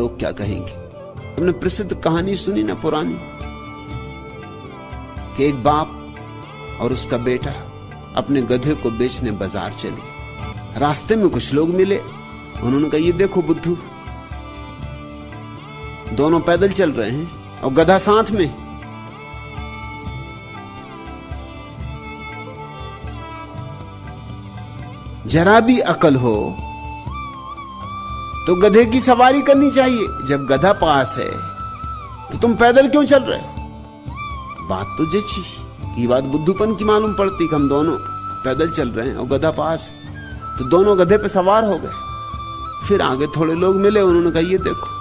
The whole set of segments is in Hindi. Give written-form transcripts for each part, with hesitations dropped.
लोग क्या कहेंगे। तुमने प्रसिद्ध कहानी सुनी ना पुरानी, कि एक बाप और उसका बेटा अपने गधे को बेचने बाजार चले। रास्ते में कुछ लोग मिले, उन्होंने कहा ये देखो बुद्धू, दोनों पैदल चल रहे हैं और गधा साथ में। जरा भी अकल हो तो गधे की सवारी करनी चाहिए, जब गधा पास है तो तुम पैदल क्यों चल रहे हो। बात तो जची, ये बात बुद्धूपन की मालूम पड़ती कि हम दोनों पैदल चल रहे हैं और गधा पास है, तो दोनों गधे पे सवार हो गए। फिर आगे थोड़े लोग मिले, उन्होंने कहा ये देखो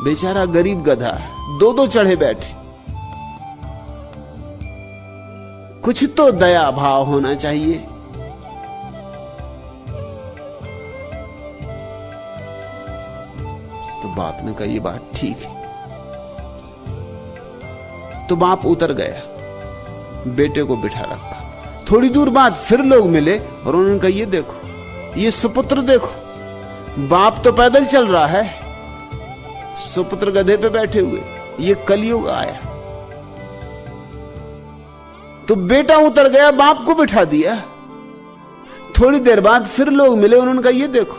बेचारा गरीब गधा है, दो दो चढ़े बैठे। कुछ तो दया भाव होना चाहिए। तो बाप ने कहा ये बात ठीक है। तो बाप उतर गया, बेटे को बिठा रखा। थोड़ी दूर बाद फिर लोग मिले और उन्होंने कहा ये देखो, ये सुपुत्र देखो, बाप तो पैदल चल रहा है, सुपुत्र गधे पे बैठे हुए, ये कलयुग आया। तो बेटा उतर गया, बाप को बिठा दिया। थोड़ी देर बाद फिर लोग मिले, उन्होंने कहा ये देखो,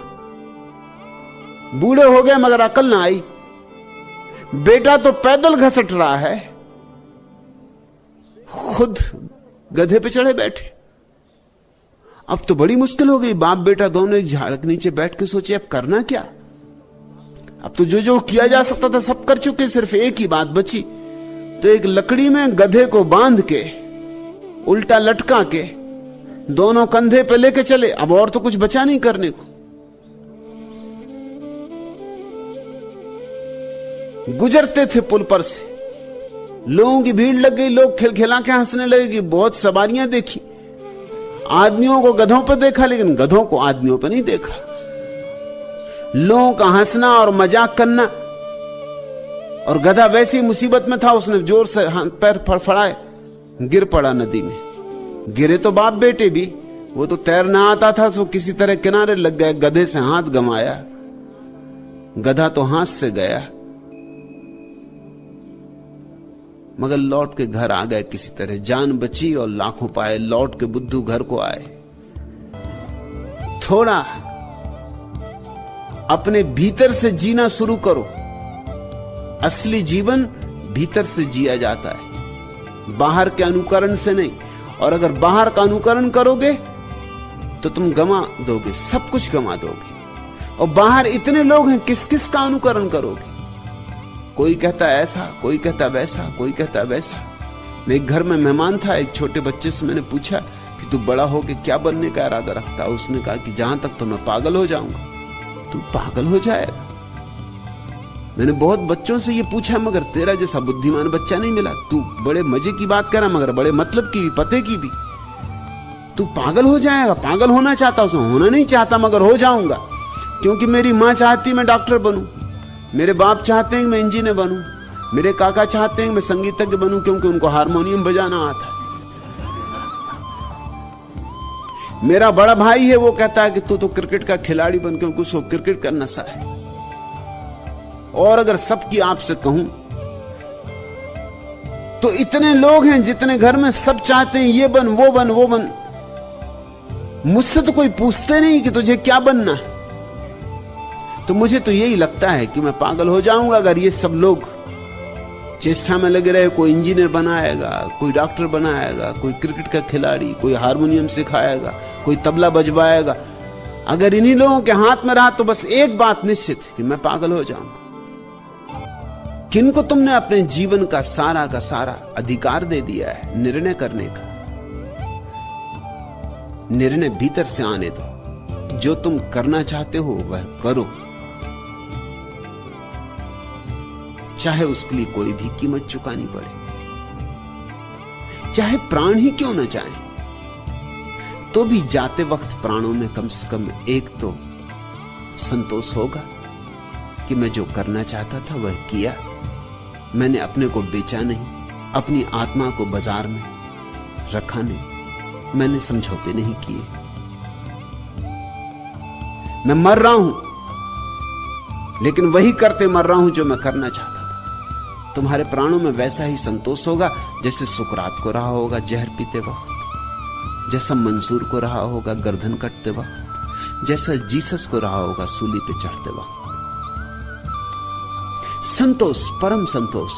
बूढ़े हो गए मगर अकल ना आई, बेटा तो पैदल घसट रहा है, खुद गधे पे चढ़े बैठे। अब तो बड़ी मुश्किल हो गई। बाप बेटा दोनों एक झाड़ के नीचे बैठ के सोचे अब करना क्या। अब तो जो जो किया जा सकता था सब कर चुके, सिर्फ एक ही बात बची। तो एक लकड़ी में गधे को बांध के उल्टा लटका के दोनों कंधे पे लेके चले। अब और तो कुछ बचा नहीं करने को। गुजरते थे पुल पर से, लोगों की भीड़ लग गई, लोग खिलखिला के हंसने लगे कि बहुत सवारियां देखी। आदमियों को गधों पर देखा लेकिन गधों को आदमियों पर नहीं देखा। लोगों का हंसना और मजाक करना, और गधा वैसी मुसीबत में था, उसने जोर से पैर फड़फड़ाए, गिर पड़ा नदी में। गिरे तो बाप बेटे भी, वो तो तैरना आता था, सो किसी तरह किनारे लग गए, गधे से हाथ गंवाया। गधा तो हाथ से गया मगर लौट के घर आ गए किसी तरह, जान बची और लाखों पाए। लौट के बुद्धू घर को आए। थोड़ा अपने भीतर से जीना शुरू करो। असली जीवन भीतर से जिया जाता है, बाहर के अनुकरण से नहीं। और अगर बाहर का अनुकरण करोगे तो तुम गंवा दोगे, सब कुछ गंवा दोगे। और बाहर इतने लोग हैं, किस किस का अनुकरण करोगे। कोई कहता ऐसा, कोई कहता वैसा, कोई कहता वैसा। मैं एक घर में मेहमान था, एक छोटे बच्चे से मैंने पूछा कि तू बड़ा होके क्या बनने का इरादा रखता है। उसने कहा कि जहां तक तो मैं पागल हो जाऊंगा। तू पागल हो जाएगा। मैंने बहुत बच्चों से ये पूछा मगर तेरा जैसा बुद्धिमान बच्चा नहीं मिला। तू बड़े मजे की बात करा मगर बड़े मतलब की भी, पते की भी। तू पागल हो जाएगा। पागल होना चाहता, उसे होना नहीं चाहता मगर हो जाऊंगा, क्योंकि मेरी मां चाहती मैं डॉक्टर बनूं, मेरे बाप चाहते हैं कि मैं इंजीनियर बनूं, मेरे काका चाहते हैं कि मैं संगीतज्ञ बनूं क्योंकि उनको हारमोनियम बजाना आता है। मेरा बड़ा भाई है, वो कहता है कि तू तो क्रिकेट का खिलाड़ी बन, क्योंकि उसको क्रिकेट का नशा है। और अगर सबकी आपसे कहूं तो इतने लोग हैं जितने घर में सब चाहते हैं ये बन, वो बन, वो बन। मुझसे तो कोई पूछते नहीं कि तुझे क्या बनना है। तो मुझे तो यही लगता है कि मैं पागल हो जाऊंगा अगर ये सब लोग चेष्टा में लगे रहे। कोई इंजीनियर बनाएगा, कोई डॉक्टर बनाएगा, कोई क्रिकेट का खिलाड़ी, कोई हारमोनियम सिखाएगा, कोई तबला बजवाएगा। अगर इन्हीं लोगों के हाथ में रहा तो बस एक बात निश्चित है कि मैं पागल हो जाऊंगा। किनको तुमने अपने जीवन का सारा अधिकार दे दिया है निर्णय करने का। निर्णय भीतर से आने दो। जो तुम करना चाहते हो वह करो, चाहे उसके लिए कोई भी कीमत चुकानी पड़े, चाहे प्राण ही क्यों न जाए, तो भी जाते वक्त प्राणों में कम से कम एक तो संतोष होगा कि मैं जो करना चाहता था वह किया। मैंने अपने को बेचा नहीं, अपनी आत्मा को बाजार में रखा नहीं, मैंने समझौते नहीं किए। मैं मर रहा हूं लेकिन वही करते मर रहा हूं जो मैं करना चाहता था। तुम्हारे प्राणों में वैसा ही संतोष होगा जैसे सुकरात को रहा होगा जहर पीते वक्त, जैसा मंसूर को रहा होगा गर्दन कटते वक्त, जैसा जीसस को रहा होगा सूली पे चढ़ते वक्त। संतोष, परम संतोष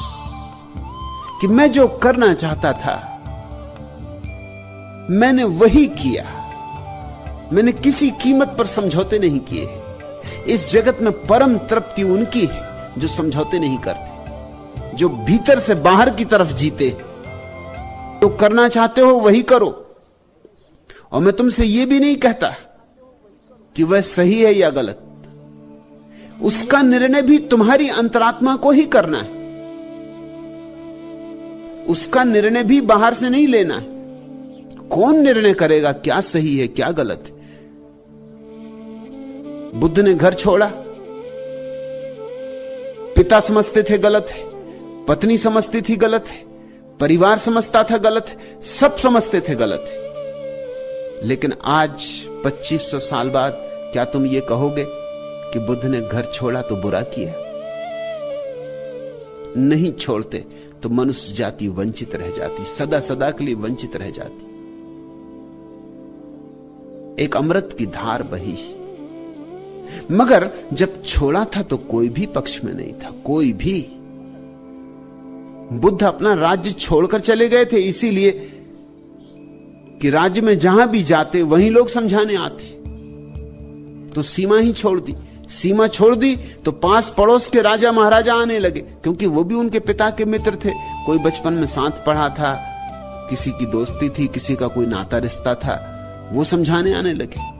कि मैं जो करना चाहता था मैंने वही किया। मैंने किसी कीमत पर समझौते नहीं किए। इस जगत में परम तृप्ति उनकी है जो समझौते नहीं करते, जो भीतर से बाहर की तरफ जीते। जो करना चाहते हो वही करो। और मैं तुमसे यह भी नहीं कहता कि वह सही है या गलत। उसका निर्णय भी तुम्हारी अंतरात्मा को ही करना है। उसका निर्णय भी बाहर से नहीं लेना है। कौन निर्णय करेगा क्या सही है क्या गलत है? बुद्ध ने घर छोड़ा, पिता समझते थे गलत है, पत्नी समझती थी गलत है, परिवार समझता था गलत है, सब समझते थे गलत है। लेकिन आज 2500 साल बाद क्या तुम ये कहोगे कि बुद्ध ने घर छोड़ा तो बुरा किया? नहीं छोड़ते तो मनुष्य जाति वंचित रह जाती, सदा सदा के लिए वंचित रह जाती। एक अमृत की धार बही, मगर जब छोड़ा था तो कोई भी पक्ष में नहीं था, कोई भी। बुद्ध अपना राज्य छोड़कर चले गए थे इसीलिए कि राज्य में जहां भी जाते वहीं लोग समझाने आते, तो सीमा ही छोड़ दी। सीमा छोड़ दी तो पास पड़ोस के राजा महाराजा आने लगे, क्योंकि वो भी उनके पिता के मित्र थे। कोई बचपन में साथ पढ़ा था, किसी की दोस्ती थी, किसी का कोई नाता रिश्ता था, वो समझाने आने लगे।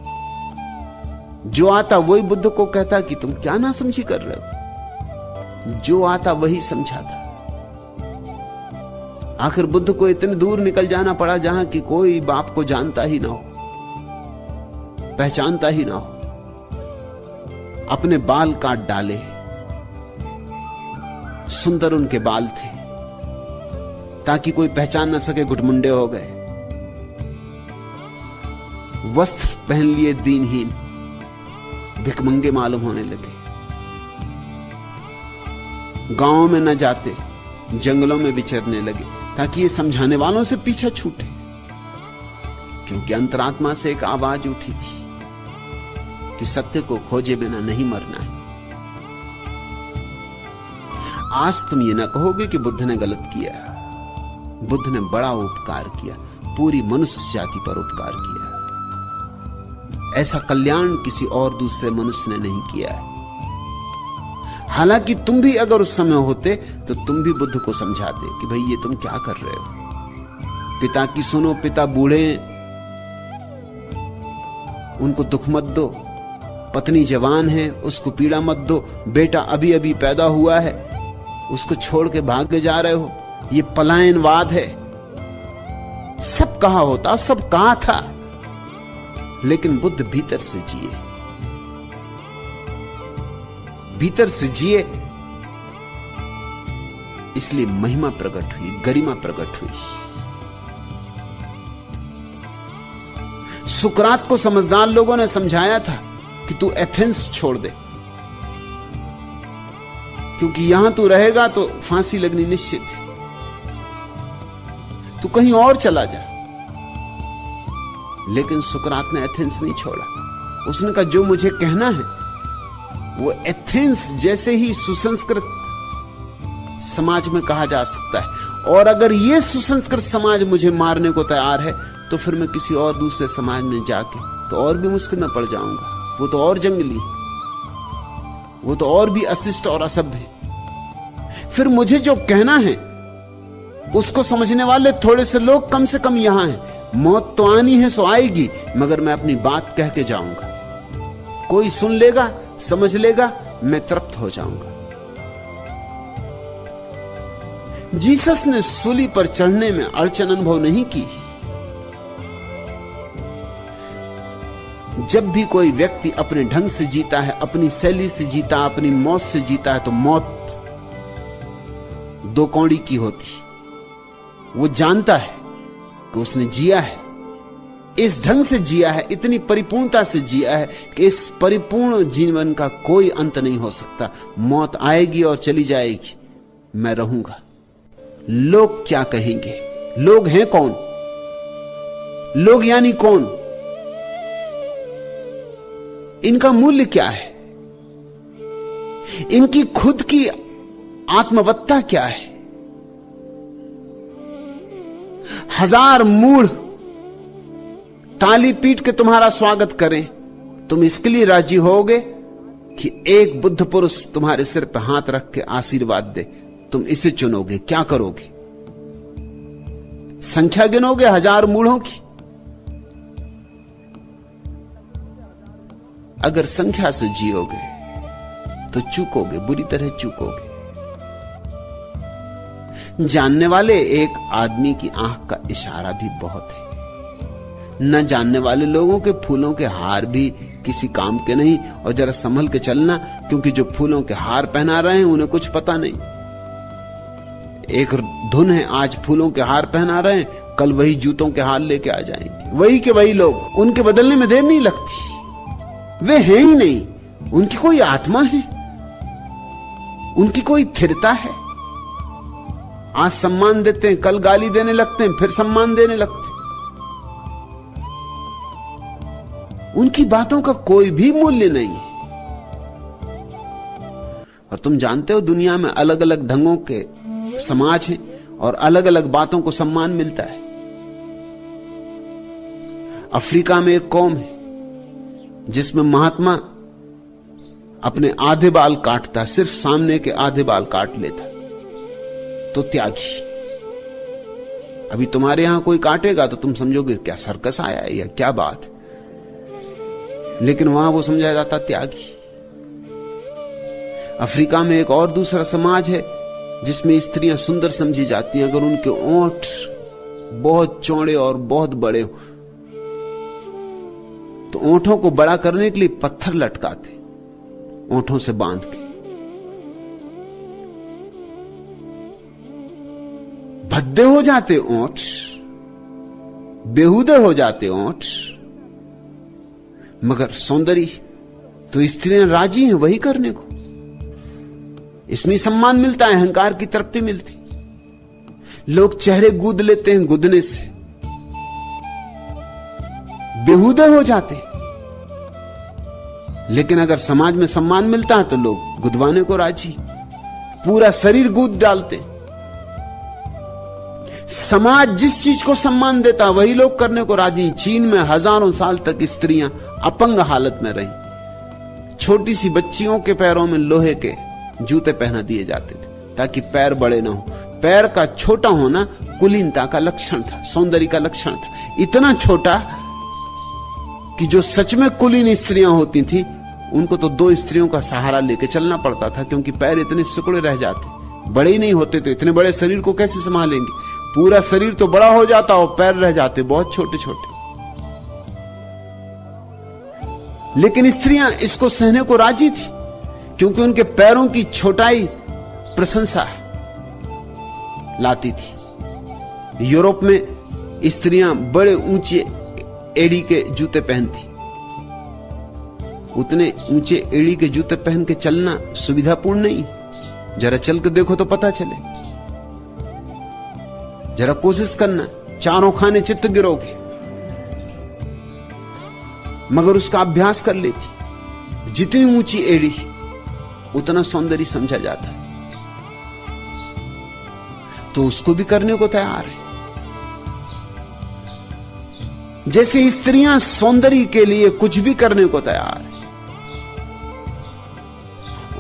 जो आता वही बुद्ध को कहता कि तुम क्या ना समझी कर रहे हो। जो आता वही समझाता। आखिर बुद्ध को इतने दूर निकल जाना पड़ा जहां कि कोई बाप को जानता ही ना हो, पहचानता ही ना हो। अपने बाल काट डाले, सुंदर उनके बाल थे, ताकि कोई पहचान ना सके, घुटमुंडे हो गए। वस्त्र पहन लिए दीनहीन, भिखमंगे मालूम होने लगे। गांवों में न जाते, जंगलों में विचरने लगे, ताकि ये समझाने वालों से पीछा छूटे। क्योंकि अंतरात्मा से एक आवाज उठी थी कि सत्य को खोजे बिना नहीं मरना है। आज तुम ये ना कहोगे कि बुद्ध ने गलत किया। बुद्ध ने बड़ा उपकार किया, पूरी मनुष्य जाति पर उपकार किया। ऐसा कल्याण किसी और दूसरे मनुष्य ने नहीं किया है। हालांकि तुम भी अगर उस समय होते तो तुम भी बुद्ध को समझाते कि भाई ये तुम क्या कर रहे हो। पिता की सुनो, पिता बूढ़े, उनको दुख मत दो। पत्नी जवान है, उसको पीड़ा मत दो। बेटा अभी अभी पैदा हुआ है, उसको छोड़ के भाग जा रहे हो। ये पलायनवाद है। सब कहा होता, सब कहा था, लेकिन बुद्ध भीतर से जिए। भीतर से जिए, इसलिए महिमा प्रकट हुई, गरिमा प्रकट हुई। सुकरात को समझदार लोगों ने समझाया था कि तू एथेंस छोड़ दे, क्योंकि यहां तू रहेगा तो फांसी लगनी निश्चित है। तू कहीं और चला जा। लेकिन सुकरात ने एथेंस नहीं छोड़ा। उसने कहा जो मुझे कहना है वो एथेंस जैसे ही सुसंस्कृत समाज में कहा जा सकता है। और अगर ये सुसंस्कृत समाज मुझे मारने को तैयार है तो फिर मैं किसी और दूसरे समाज में जाके तो और भी मुश्किल में पड़ जाऊंगा। वो तो और जंगली, वो तो और भी अशिष्ट और असभ्य है। फिर मुझे जो कहना है उसको समझने वाले थोड़े से लोग कम से कम यहां हैं। मौत तो आनी है सो आएगी, मगर मैं अपनी बात कह के जाऊंगा। कोई सुन लेगा, समझ लेगा, मैं तृप्त हो जाऊंगा। जीसस ने सूली पर चढ़ने में अड़चन अनुभव नहीं की। जब भी कोई व्यक्ति अपने ढंग से जीता है, अपनी शैली से जीता, अपनी मौत से जीता है, तो मौत दो कौड़ी की होती। वो जानता है कि उसने जिया है, इस ढंग से जिया है, इतनी परिपूर्णता से जिया है कि इस परिपूर्ण जीवन का कोई अंत नहीं हो सकता। मौत आएगी और चली जाएगी, मैं रहूंगा। लोग क्या कहेंगे? लोग हैं कौन? लोग यानी कौन? इनका मूल्य क्या है? इनकी खुद की आत्मवत्ता क्या है? हजार मूढ़ ताली पीट के तुम्हारा स्वागत करें, तुम इसके लिए राजी होगे कि एक बुद्ध पुरुष तुम्हारे सिर पर हाथ रख के आशीर्वाद दे? तुम इसे चुनोगे, क्या करोगे? संख्या गिनोगे हजार मूढ़ों की? अगर संख्या से जियोगे तो चूकोगे, बुरी तरह चूकोगे। जानने वाले एक आदमी की आंख का इशारा भी बहुत है। न जानने वाले लोगों के फूलों के हार भी किसी काम के नहीं। और जरा संभल के चलना, क्योंकि जो फूलों के हार पहना रहे हैं उन्हें कुछ पता नहीं। एक धुन है, आज फूलों के हार पहना रहे हैं, कल वही जूतों के हार लेके आ जाएंगे। वही के वही लोग, उनके बदलने में देर नहीं लगती। वे हैं ही नहीं, उनकी कोई आत्मा है, उनकी कोई स्थिरता है। आज सम्मान देते हैं, कल गाली देने लगते हैं, फिर सम्मान देने लगते हैं। उनकी बातों का कोई भी मूल्य नहीं है। और तुम जानते हो दुनिया में अलग अलग ढंगों के समाज हैं और अलग अलग बातों को सम्मान मिलता है। अफ्रीका में एक कौम है जिसमें महात्मा अपने आधे बाल काटता, सिर्फ सामने के आधे बाल काट लेता, तो त्यागी। अभी तुम्हारे यहां कोई काटेगा तो तुम समझोगे क्या सर्कस आया है या क्या बात, लेकिन वहां वो समझा जाता त्यागी। अफ्रीका में एक और दूसरा समाज है जिसमें स्त्रियां सुंदर समझी जाती हैं अगर उनके ओंठ बहुत चौड़े और बहुत बड़े हो। तो ओंठों को बड़ा करने के लिए पत्थर लटकाते ओंठों से बांध के। भद्दे हो जाते ओंठ, बेहुदे हो जाते ओंठ, मगर सौंदर्य तो स्त्रियां राजी हैं वही करने को। इसमें सम्मान मिलता है, अहंकार की तृप्ति मिलती। लोग चेहरे गूद लेते हैं गुदने से, बेहुदे हो जाते। लेकिन अगर समाज में सम्मान मिलता है तो लोग गुदवाने को राजी, पूरा शरीर गूद डालते। समाज जिस चीज को सम्मान देता वही लोग करने को राजी। चीन में हजारों साल तक स्त्रियां अपंग हालत में रहीं। छोटी सी बच्चियों के पैरों में लोहे के जूते पहना दिए जाते थे ताकि पैर बड़े ना हो। पैर का छोटा होना कुलीनता का लक्षण था, सौंदर्य का लक्षण था। इतना छोटा कि जो सच में कुलीन स्त्रियां होती थी उनको तो दो स्त्रियों का सहारा लेके चलना पड़ता था, क्योंकि पैर इतने सिकुड़े रह जाते, बड़े ही नहीं होते। तो इतने बड़े शरीर को कैसे संभालेंगे? पूरा शरीर तो बड़ा हो जाता और पैर रह जाते बहुत छोटे छोटे। लेकिन स्त्रियां इसको सहने को राजी थी, क्योंकि उनके पैरों की छोटाई प्रशंसा लाती थी। यूरोप में स्त्रियां बड़े ऊंचे एड़ी के जूते पहनती। उतने ऊंचे एड़ी के जूते पहन के चलना सुविधापूर्ण नहीं। जरा चल के देखो तो पता चले। जरा कोशिश करना, चारों खाने चित्त गिरोगे। मगर उसका अभ्यास कर लेती। जितनी ऊंची एड़ी उतना सौंदर्य समझा जाता है, तो उसको भी करने को तैयार है। जैसे स्त्रियां सौंदर्य के लिए कुछ भी करने को तैयार है।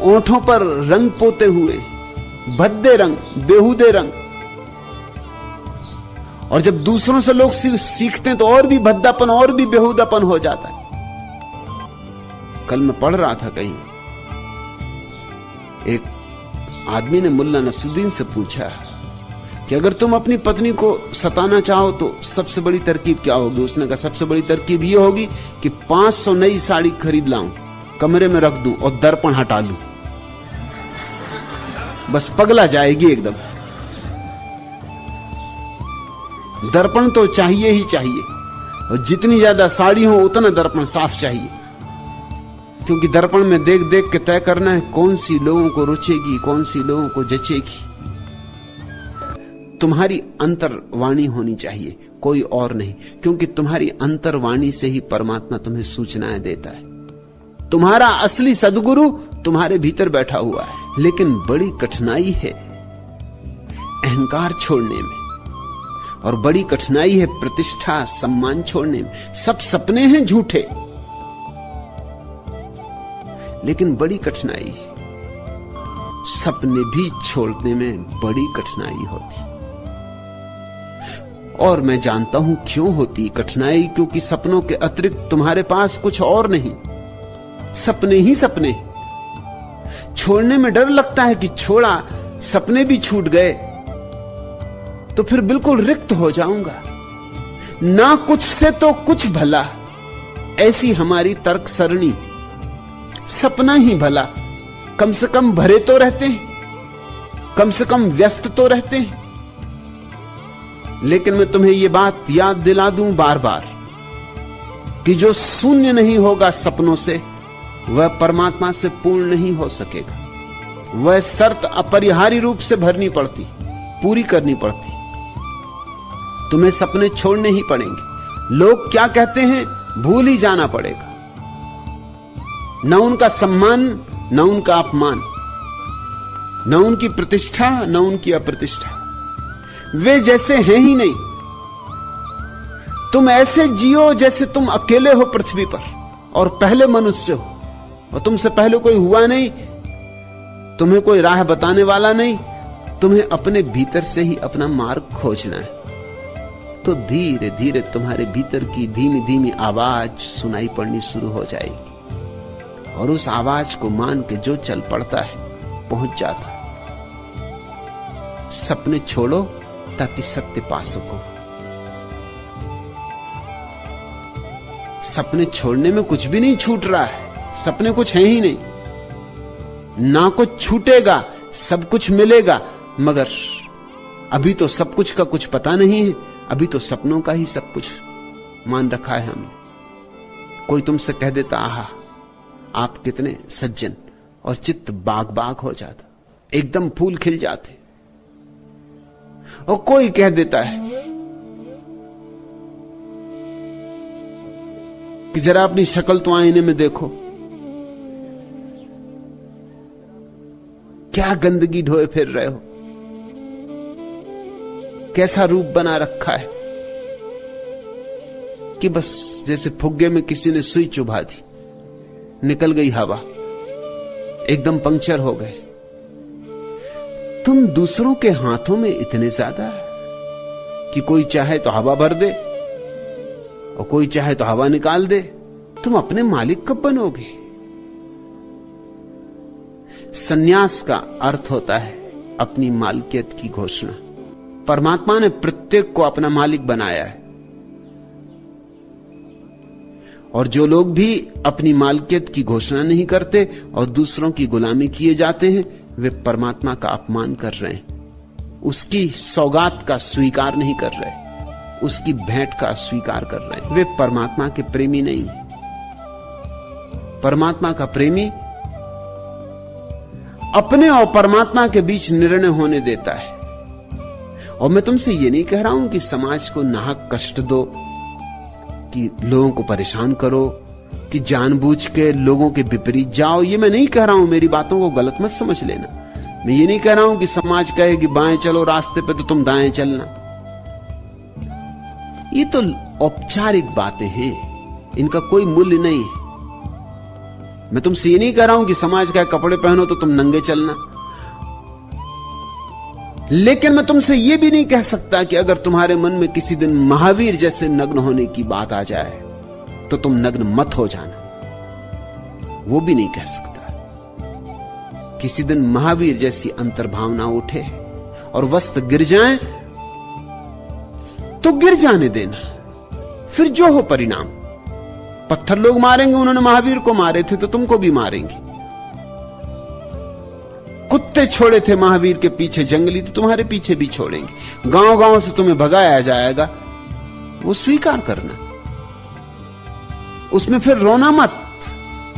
ओंठों पर रंग पोते हुए, भद्दे रंग, बेहुदे रंग। और जब दूसरों से लोग सीखते हैं तो और भी भद्दापन और भी बेहुदापन हो जाता है। कल मैं पढ़ रहा था कहीं, एक आदमी ने मुल्ला नसरुद्दीन से पूछा कि अगर तुम अपनी पत्नी को सताना चाहो तो सबसे बड़ी तरकीब क्या होगी? उसने कहा सबसे बड़ी तरकीब यह होगी कि 500 नई साड़ी खरीद लाऊं, कमरे में रख दूं और दर्पण हटा लूं। बस पगला जाएगी एकदम। दर्पण तो चाहिए ही चाहिए। और जितनी ज्यादा साड़ी हो उतना दर्पण साफ चाहिए, क्योंकि दर्पण में देख देख के तय करना है कौन सी लोगों को रुचेगी, कौन सी लोगों को जचेगी। तुम्हारी अंतर्वाणी होनी चाहिए, कोई और नहीं, क्योंकि तुम्हारी अंतर्वाणी से ही परमात्मा तुम्हें सूचनाएं देता है। तुम्हारा असली सद्गुरु तुम्हारे भीतर बैठा हुआ है। लेकिन बड़ी कठिनाई है अहंकार छोड़ने में, और बड़ी कठिनाई है प्रतिष्ठा सम्मान छोड़ने में। सब सपने हैं झूठे, लेकिन बड़ी कठिनाई है। सपने भी छोड़ने में बड़ी कठिनाई होती, और मैं जानता हूं क्यों होती कठिनाई, क्योंकि सपनों के अतिरिक्त तुम्हारे पास कुछ और नहीं। सपने ही सपने। छोड़ने में डर लगता है कि छोड़ा, सपने भी छूट गए तो फिर बिल्कुल रिक्त हो जाऊंगा। ना कुछ से तो कुछ भला, ऐसी हमारी तर्क सरणी। सपना ही भला, कम से कम भरे तो रहते हैं, कम से कम व्यस्त तो रहते हैं। लेकिन मैं तुम्हें यह बात याद दिला दूं बार बार कि जो शून्य नहीं होगा सपनों से, वह परमात्मा से पूर्ण नहीं हो सकेगा। वह शर्त अपरिहार्य रूप से भरनी पड़ती, पूरी करनी पड़ती। तुम्हें सपने छोड़ने ही पड़ेंगे। लोग क्या कहते हैं भूल ही जाना पड़ेगा। न उनका सम्मान, न उनका अपमान, न उनकी प्रतिष्ठा, न उनकी अप्रतिष्ठा। वे जैसे हैं ही नहीं। तुम ऐसे जियो जैसे तुम अकेले हो पृथ्वी पर और पहले मनुष्य हो, और तुमसे पहले कोई हुआ नहीं, तुम्हें कोई राह बताने वाला नहीं। तुम्हें अपने भीतर से ही अपना मार्ग खोजना है। तो धीरे धीरे तुम्हारे भीतर की धीमी धीमी आवाज सुनाई पड़नी शुरू हो जाएगी, और उस आवाज को मान के जो चल पड़ता है पहुंच जाता है। सपने छोड़ो ताकि सत्य पा सको। सपने छोड़ने में कुछ भी नहीं छूट रहा है। सपने कुछ है ही नहीं, ना कुछ छूटेगा, सब कुछ मिलेगा। मगर अभी तो सब कुछ का कुछ पता नहीं है। अभी तो सपनों का ही सब कुछ मान रखा है हमने। कोई तुमसे कह देता आहा आप कितने सज्जन, और चित्त बाग बाग हो जाता, एकदम फूल खिल जाते। और कोई कह देता है कि जरा अपनी शक्ल तो आईने में देखो, क्या गंदगी ढोए फिर रहे हो, कैसा रूप बना रखा है कि बस जैसे फुग्गे में किसी ने सुई चुभा दी, निकल गई हवा, एकदम पंक्चर हो गए। तुम दूसरों के हाथों में इतने ज्यादा कि कोई चाहे तो हवा भर दे और कोई चाहे तो हवा निकाल दे। तुम अपने मालिक कब बनोगे? सन्यास का अर्थ होता है अपनी मालिकियत की घोषणा। परमात्मा ने प्रत्येक को अपना मालिक बनाया है, और जो लोग भी अपनी मालिकियत की घोषणा नहीं करते और दूसरों की गुलामी किए जाते हैं, वे परमात्मा का अपमान कर रहे हैं। उसकी सौगात का स्वीकार नहीं कर रहे, उसकी भेंट का स्वीकार कर रहे हैं। वे परमात्मा के प्रेमी नहीं। परमात्मा का प्रेमी अपने और परमात्मा के बीच निर्णय होने देता है। और मैं तुमसे यह नहीं कह रहा हूं कि समाज को नाहक कष्ट दो, कि लोगों को परेशान करो, कि जानबूझ के लोगों के विपरीत जाओ। ये मैं नहीं कह रहा हूं, मेरी बातों को गलत मत समझ लेना। मैं ये नहीं कह रहा हूं कि समाज कहे कि बाएं चलो रास्ते पे तो तुम दाएं चलना। ये तो औपचारिक बातें हैं, इनका कोई मूल्य नहीं है। मैं तुमसे ये नहीं कह रहा हूं कि समाज का कपड़े पहनो तो तुम नंगे चलना। लेकिन मैं तुमसे यह भी नहीं कह सकता कि अगर तुम्हारे मन में किसी दिन महावीर जैसे नग्न होने की बात आ जाए तो तुम नग्न मत हो जाना। वो भी नहीं कह सकता। किसी दिन महावीर जैसी अंतर्भावना उठे और वस्त्र गिर जाएं तो गिर जाने देना, फिर जो हो परिणाम। पत्थर लोग मारेंगे, उन्होंने महावीर को मारे थे तो तुमको भी मारेंगे। कुत्ते छोड़े थे महावीर के पीछे जंगली तो तुम्हारे पीछे भी छोड़ेंगे। गांव गांव से तुम्हें भगाया जाएगा, वो स्वीकार करना। उसमें फिर रोना मत,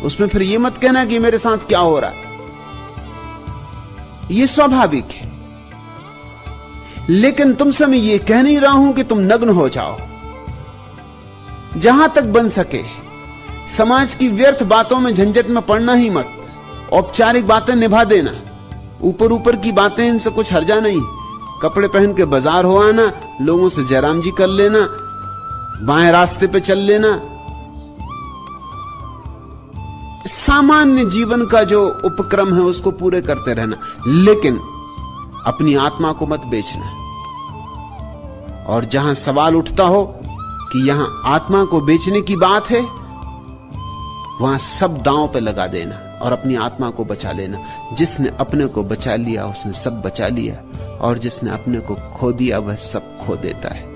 उसमें फिर ये मत कहना कि मेरे साथ क्या हो रहा है। ये स्वाभाविक है। लेकिन तुमसे मैं ये कह नहीं रहा हूं कि तुम नग्न हो जाओ। जहां तक बन सके समाज की व्यर्थ बातों में झंझट में पड़ना ही मत। औपचारिक बातें निभा देना, ऊपर ऊपर की बातें, इनसे कुछ हर्जा नहीं। कपड़े पहन के बाजार हो आना, लोगों से जयराम जी कर लेना, बाएं रास्ते पे चल लेना, सामान्य जीवन का जो उपक्रम है उसको पूरे करते रहना। लेकिन अपनी आत्मा को मत बेचना। और जहां सवाल उठता हो कि यहां आत्मा को बेचने की बात है, वहां सब दांव पे लगा देना और अपनी आत्मा को बचा लेना। जिसने अपने को बचा लिया उसने सब बचा लिया, और जिसने अपने को खो दिया वह सब खो देता है।